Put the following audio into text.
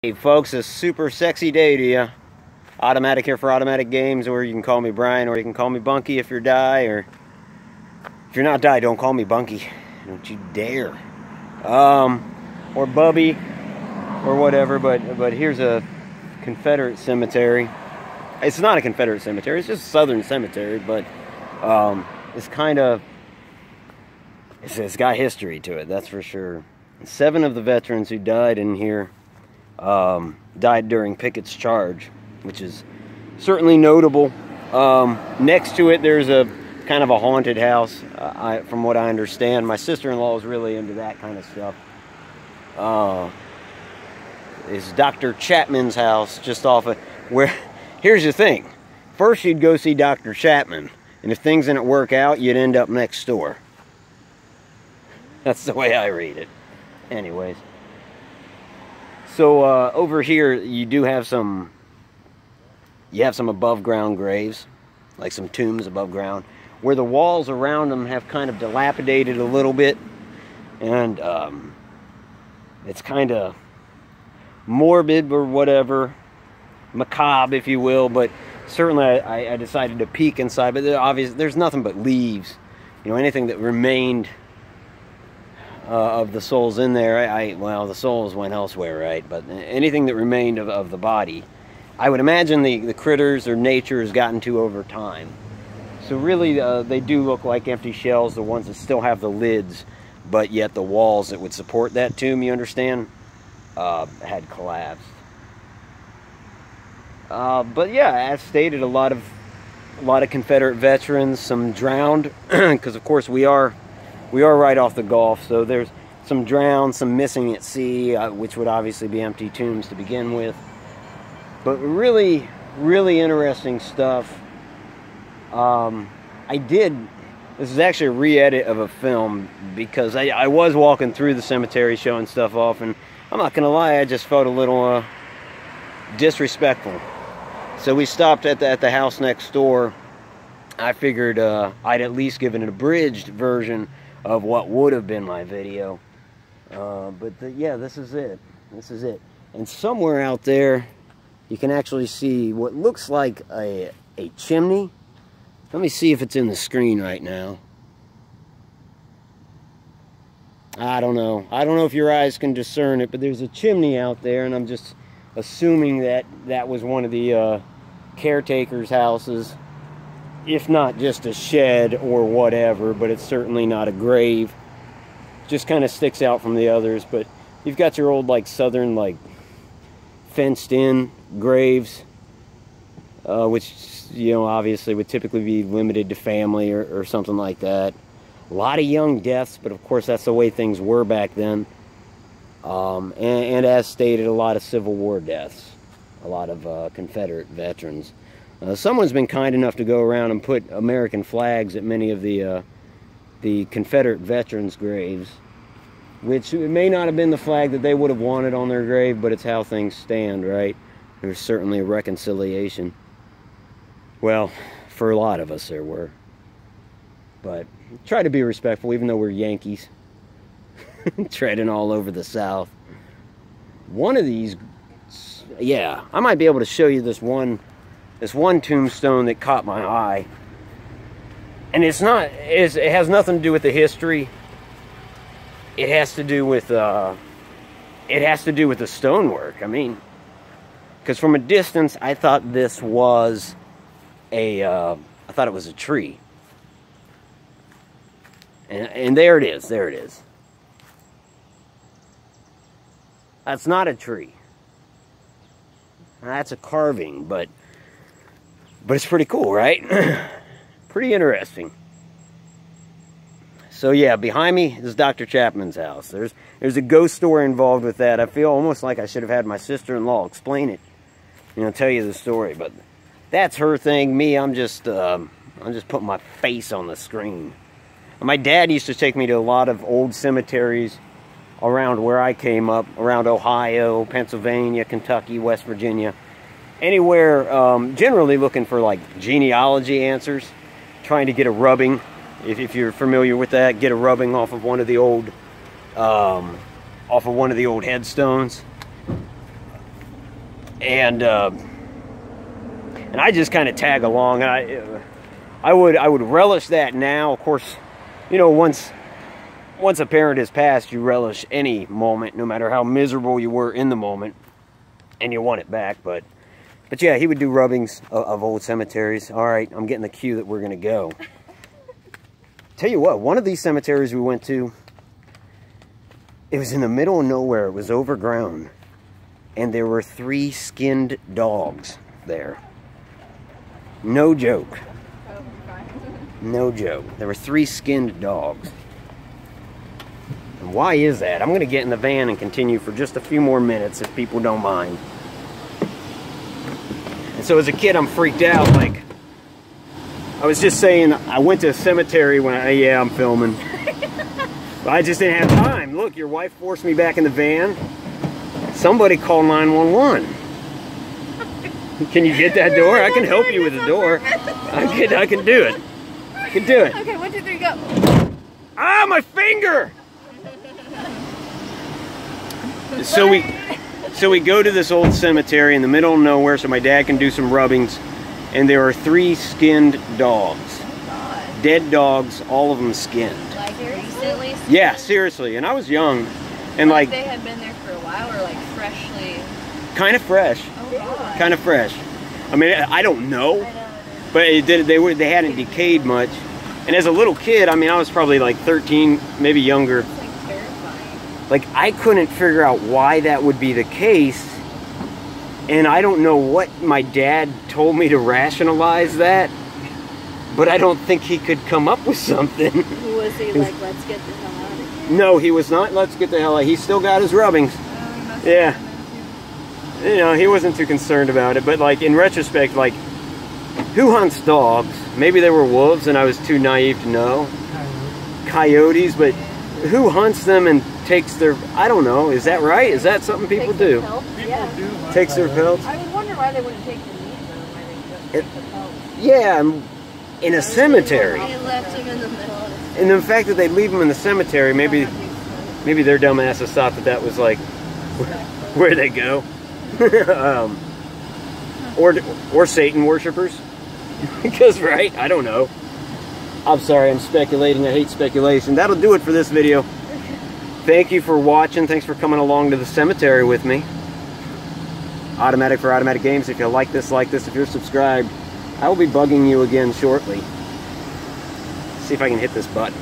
Hey folks, a super sexy day to you. Automatic here for Automatic Games, or you can call me Brian, or you can call me Bunky if you're Die, or if you're not Die, don't call me Bunky. Don't you dare. Or Bubby, or whatever, but here's a Confederate cemetery. It's not a Confederate cemetery, it's just a Southern cemetery, but it's kind of, it's got history to it, that's for sure. 7 of the veterans who died in here died during Pickett's charge, which is certainly notable. Next to it, there's a kind of a haunted house, from what I understand. My sister-in-law is really into that kind of stuff. It's Dr. Chapman's house, just off of where. Here's the thing: first you'd go see Dr. Chapman, and if things didn't work out, you'd end up next door. That's the way I read it. Anyways. So over here you do have some, above ground graves, like some tombs above ground, where the walls around them have kind of dilapidated a little bit, and it's kind of morbid or whatever, macabre if you will, but certainly I decided to peek inside, but obviously there's nothing but leaves, anything that remained of the souls in there. Well, the souls went elsewhere, right? But anything that remained of the body, I would imagine the critters or nature has gotten to over time. So really, they do look like empty shells, the ones that still have the lids, but yet the walls that would support that tomb, you understand, had collapsed. But yeah, as stated, a lot of Confederate veterans, some drowned, because of course we are right off the Gulf, so there's some drowned, some missing at sea, which would obviously be empty tombs to begin with. But really, really interesting stuff. This is actually a re-edit of a film, because I was walking through the cemetery showing stuff off, and I'm not gonna lie, I just felt a little disrespectful. So we stopped at the house next door. I figured I'd at least give an abridged version of what would have been my video, yeah, this is it. And somewhere out there you can actually see what looks like a chimney. Let me see if it's in the screen right now. I don't know if your eyes can discern it, but there's a chimney out there, and I'm just assuming that was one of the caretaker's houses, if not just a shed or whatever, but it's certainly not a grave. Just kind of sticks out from the others. But you've got your old Southern fenced in graves, which obviously would typically be limited to family or something like that. A lot of young deaths, but of course that's the way things were back then. And as stated, a lot of Civil War deaths, a lot of Confederate veterans. Someone's been kind enough to go around and put American flags at many of the Confederate veterans' graves, which it may not have been the flag that they would have wanted on their grave, but it's how things stand, right? There's certainly a reconciliation. Well, for a lot of us there were. But try to be respectful, even though we're Yankees. Treading all over the South. One of these, yeah, I might be able to show you this one tombstone that caught my eye, and it has nothing to do with the history. It has to do with the stonework. I mean, because from a distance I thought this was I thought it was a tree, and there it is. That's not a tree. That's a carving, but it's pretty cool, right? Pretty interesting. So yeah, behind me is Dr. Chapman's house. There's a ghost story involved with that. I feel almost like I should have had my sister-in-law explain it, tell you the story. But that's her thing. Me, I'm just putting my face on the screen. My dad used to take me to a lot of old cemeteries around where I came up, around Ohio, Pennsylvania, Kentucky, West Virginia. Anywhere, generally looking for genealogy answers, trying to get a rubbing, if you're familiar with that, get a rubbing off of one of the old headstones. and I just kind of tag along, and I would relish that now. Of course, you know, once a parent has passed, you relish any moment, no matter how miserable you were in the moment, and you want it back. But yeah, he would do rubbings of old cemeteries. All right, I'm getting the cue that we're gonna go. Tell you what, one of these cemeteries we went to, it was in the middle of nowhere. It was overgrown, and there were 3 skinned dogs there. No joke. No joke. There were 3 skinned dogs. And why is that? I'm going to get in the van and continue for just a few more minutes if people don't mind. And so as a kid, I'm freaked out. Like, I was just saying, I went to a cemetery when yeah, I'm filming. But I just didn't have time. Look, your wife forced me back in the van. Somebody call 911. Can you get that door? I can help you with the door. I can do it. I can do it. Okay, 1, 2, 3, go. Ah, my finger! So we go to this old cemetery in the middle of nowhere so my dad can do some rubbings, and there are 3 skinned dogs. God. Dead dogs, all of them skinned. Like recently? Yeah, seriously. And I was young, and like they had been there for a while, or like freshly. Kind of fresh. Oh God. Kind of fresh. I mean, I don't know, but they hadn't decayed much. And as a little kid, I mean, I was probably like 13, maybe younger. It's like terrifying. Like, I couldn't figure out why that would be the case. And I don't know what my dad told me to rationalize that, but I don't think he could come up with something. Was he like, let's get the hell out of here? No, he was not, let's get the hell out. He still got his rubbings. Oh, Yeah. You know, he wasn't too concerned about it, but like in retrospect, like, who hunts dogs? Maybe they were wolves and I was too naive to know. Coyotes, but who hunts them and takes their, I don't know, is that right? Is that something people do? Yeah. Takes their pelts? I would wonder why they wouldn't take the meat though, why they just take the pelts. Yeah, in a cemetery. They left him in the middle of the And the fact that they leave them in the cemetery, maybe their dumb asses thought that was like where they go. Or Satan worshippers. Because, right? I don't know. I'm sorry, I'm speculating. I hate speculation. That'll do it for this video. Thank you for watching. Thanks for coming along to the cemetery with me. Automatic for Automatic Games. If you like this, if you're subscribed, I will be bugging you again shortly. See if I can hit this button.